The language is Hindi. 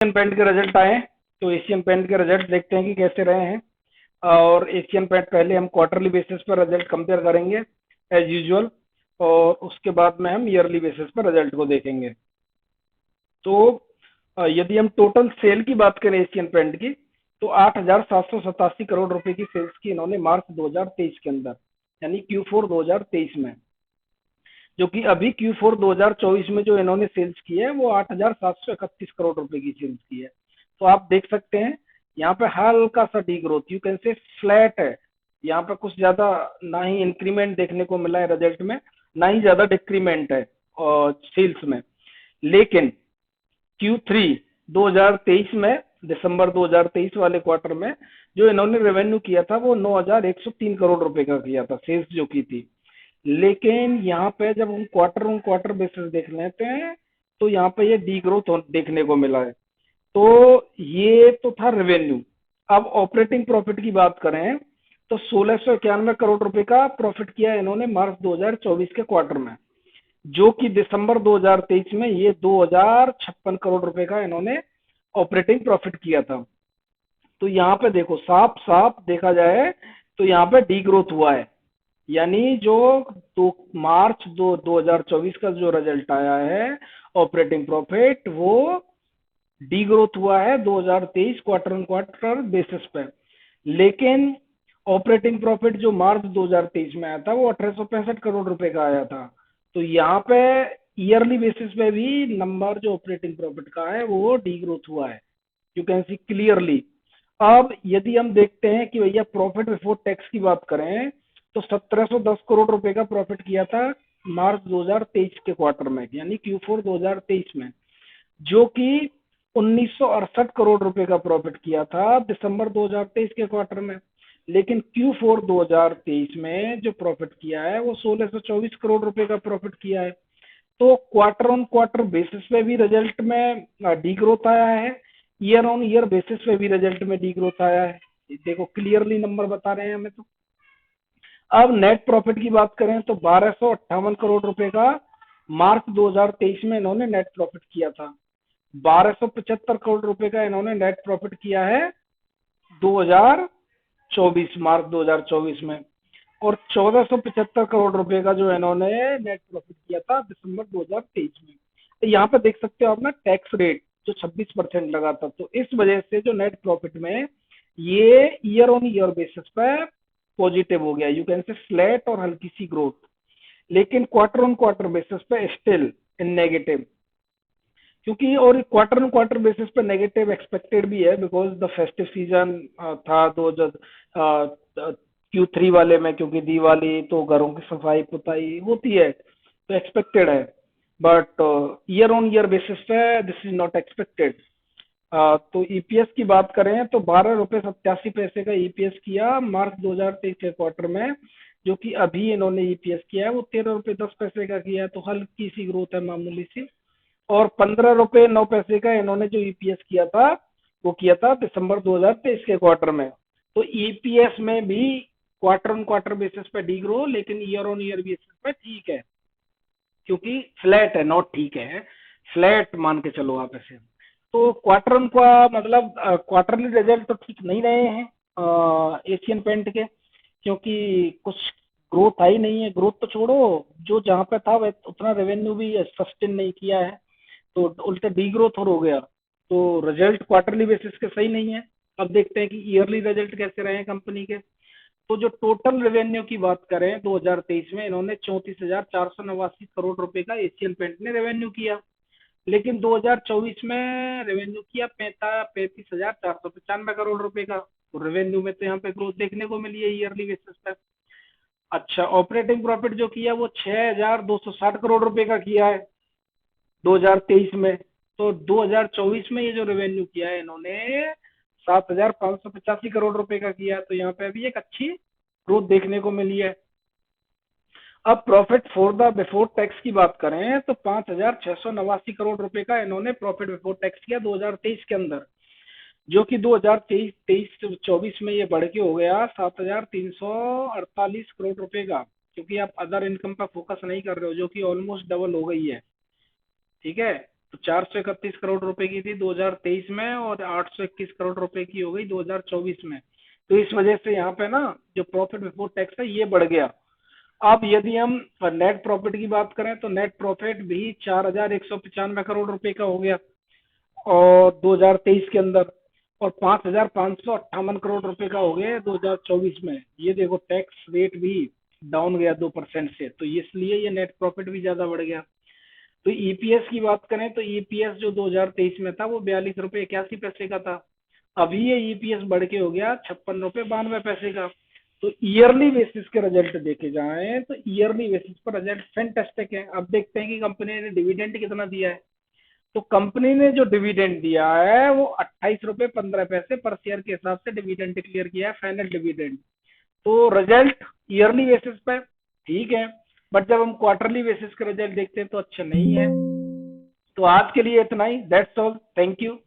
एशियन पेंट के रिजल्ट आए, तो एशियन पेंट के रिजल्ट देखते हैं कि कैसे रहे हैं। और एशियन पेंट पहले हम क्वार्टरली बेसिस पर रिजल्ट कंपेयर करेंगे एज यूजुअल, और उसके बाद में हम ईयरली बेसिस पर रिजल्ट को देखेंगे। तो यदि हम टोटल सेल की बात करें एशियन पेंट की, तो 8,787 करोड़ रुपए की सेल्स की इन्होंने मार्च 2023 के अंदर, यानी Q4 2023 में। जो कि अभी Q4 2024 में जो इन्होंने सेल्स की है वो 8,731 करोड़ रुपए की सेल्स की है। तो आप देख सकते हैं यहाँ पे हल्का सा D growth, you can say flat है। यहाँ पे कुछ ज्यादा ना ही इंक्रीमेंट देखने को मिला है रिजल्ट में, ना ही ज्यादा डिक्रीमेंट है और सेल्स में। लेकिन Q3 2023 में, दिसंबर 2023 वाले क्वार्टर में जो इन्होंने रेवेन्यू किया था वो 9,103 करोड़ रुपए का किया था, सेल्स जो की थी। लेकिन यहाँ पे जब हम ऑन क्वार्टर बेसिस देख लेते हैं तो यहाँ पे ये डी ग्रोथ देखने को मिला है। तो ये तो था रेवेन्यू। अब ऑपरेटिंग प्रॉफिट की बात करें तो 1,691 करोड़ रुपए का प्रॉफिट किया इन्होंने मार्च 2024 के क्वार्टर में, जो कि दिसंबर 2023 में ये 2,056 करोड़ रुपए का इन्होंने ऑपरेटिंग प्रॉफिट किया था। तो यहाँ पे देखो साफ साफ देखा जाए तो यहाँ पे डी ग्रोथ हुआ है, यानी जो तो मार्च 2024 का जो रिजल्ट आया है ऑपरेटिंग प्रॉफिट, वो डी ग्रोथ हुआ है 2023 क्वार्टर ऑन क्वार्टर बेसिस पे। लेकिन ऑपरेटिंग प्रॉफिट जो मार्च 2023 में आया था वो 1865 करोड़ रुपए का आया था। तो यहाँ पे ईयरली बेसिस पे भी नंबर जो ऑपरेटिंग प्रॉफिट का है वो डी ग्रोथ हुआ है, यू कैन सी क्लियरली। अब यदि हम देखते हैं कि भैया प्रॉफिट बिफोर टैक्स की बात करें तो 1710 करोड़ रुपए का प्रॉफिट किया था मार्च 2023 के क्वार्टर में, यानी Q4 2023 में, जो कि 1968 करोड़ रुपए का प्रॉफिट किया था दिसंबर 2023 के क्वार्टर में। लेकिन Q4 2023 में जो प्रॉफिट किया है वो 1624 करोड़ रुपए का प्रॉफिट किया है। तो क्वार्टर ऑन क्वार्टर बेसिस पे भी रिजल्ट में डी ग्रोथ आया है, ईयर ऑन ईयर बेसिस पे भी रिजल्ट में डी ग्रोथ आया है। देखो क्लियरली नंबर बता रहे हैं हमें। तो अब नेट प्रॉफिट की बात करें तो 1258 करोड़ रुपए का मार्च 2023 में इन्होंने नेट प्रॉफिट किया था। 1275 करोड़ रुपए का इन्होंने नेट प्रॉफिट किया है 2024 मार्च 2024 में, और 1475 करोड़ रुपए का जो इन्होंने नेट प्रॉफिट किया था दिसंबर 2023 में। तो यहाँ पे देख सकते हो आप ना टैक्स रेट जो 26% लगा था, तो इस वजह से जो नेट प्रॉफिट में ये ईयर ऑन ईयर बेसिस पे पॉजिटिव हो गया, यू कैन से फ्लैट और हल्की सी ग्रोथ। लेकिन क्वार्टर ऑन क्वार्टर बेसिस पे स्टिल इन नेगेटिव, क्योंकि और क्वार्टर ऑन क्वार्टर बेसिस पे नेगेटिव एक्सपेक्टेड भी है बिकॉज द फेस्टिव सीजन था दो जब Q3 वाले में, क्योंकि दिवाली तो घरों की सफाई पुताई होती है तो एक्सपेक्टेड है। But year on year basis पे दिस इज नॉट एक्सपेक्टेड। तो ईपीएस की बात करें तो 12 रुपए 87 पैसे का ईपीएस किया मार्च 2023 के क्वार्टर में, जो कि अभी इन्होंने ईपीएस किया है वो 13 रुपए 10 पैसे का किया है, तो हल्की सी ग्रोथ है, मामूली सी। और 15 रुपए 9 पैसे का इन्होंने जो ईपीएस किया था वो किया था दिसंबर 2023 के क्वार्टर में। तो ईपीएस में भी क्वार्टर ऑन क्वार्टर बेसिस पे डी ग्रो, लेकिन ईयर ऑन ईयर बेसिस पे ठीक है, क्योंकि फ्लैट है, नॉट ठीक है, फ्लैट मान के चलो आप ऐसे। तो क्वार्टर ऑन का मतलब क्वार्टरली रिजल्ट तो ठीक नहीं रहे हैं एशियन पेंट के, क्योंकि कुछ ग्रोथ आई नहीं है। ग्रोथ तो छोड़ो, जो जहाँ पे था वह उतना रेवेन्यू भी सस्टेन नहीं किया है, तो उल्टा डी ग्रोथ और हो गया। तो रिजल्ट क्वार्टरली बेसिस के सही नहीं है। अब देखते हैं कि ईयरली रिजल्ट कैसे रहे हैं कंपनी के। तो जो टोटल रेवेन्यू की बात करें 2023 में इन्होंने 34,489 करोड़ रुपए का एशियन पेंट ने रेवेन्यू किया। लेकिन 2024 में रेवेन्यू किया 35,495 करोड़ रुपए का। तो रेवेन्यू में तो यहाँ पे ग्रोथ देखने को मिली है ईयरली बेसिस पे। अच्छा, ऑपरेटिंग प्रॉफिट जो किया वो 6,260 करोड़ रुपए का किया है 2023 में। तो 2024 में ये जो रेवेन्यू किया है इन्होंने 7,585 करोड़ रुपए का किया है, तो यहाँ पे अभी एक अच्छी ग्रोथ देखने को मिली है। अब profit for the before tax की बात करें तो 5,689 करोड़ रुपए का इन्होंने प्रॉफिट बिफोर टैक्स किया 2023 के अंदर, जो कि 2023 24 में ये बढ़ के हो गया 7,348 करोड़ रुपए का, क्योंकि आप अदर इनकम पर फोकस नहीं कर रहे हो, जो कि ऑलमोस्ट डबल हो गई है। ठीक है, तो 431 करोड़ रुपए की थी 2023 में और 821 करोड़ रुपए की हो गई 2024 में। तो इस वजह से यहाँ पे ना जो प्रॉफिट बिफोर टैक्स है ये बढ़ गया। अब यदि हम नेट प्रॉफिट की बात करें तो नेट प्रॉफिट भी 4195 करोड़ रुपए का हो गया और 2023 के अंदर, और 5558 करोड़ रुपए का हो गया 2024 में। ये देखो टैक्स रेट भी डाउन गया 2% से, तो इसलिए ये नेट प्रॉफिट भी ज्यादा बढ़ गया। तो ईपीएस की बात करें तो ईपीएस जो 2023 में था वो 42 रुपये 81 पैसे का था। अभी ये ईपीएस बढ़ के हो गया 56 रुपये 92 पैसे का। तो ईयरली बेसिस के रिजल्ट देखे जाएं तो ईयरली बेसिस पर रिजल्ट फैंटास्टिक है। अब देखते हैं कि कंपनी ने डिविडेंड कितना दिया है। तो कंपनी ने जो डिविडेंड दिया है वो 28 रुपये 15 पैसे पर शेयर के हिसाब से डिविडेंड डिक्लेयर किया है, फाइनल डिविडेंड। तो रिजल्ट ईयरली बेसिस पे ठीक है, बट जब हम क्वार्टरली बेसिस के रिजल्ट देखते हैं तो अच्छे नहीं है। तो आज के लिए इतना ही, दैट्स ऑल, थैंक यू।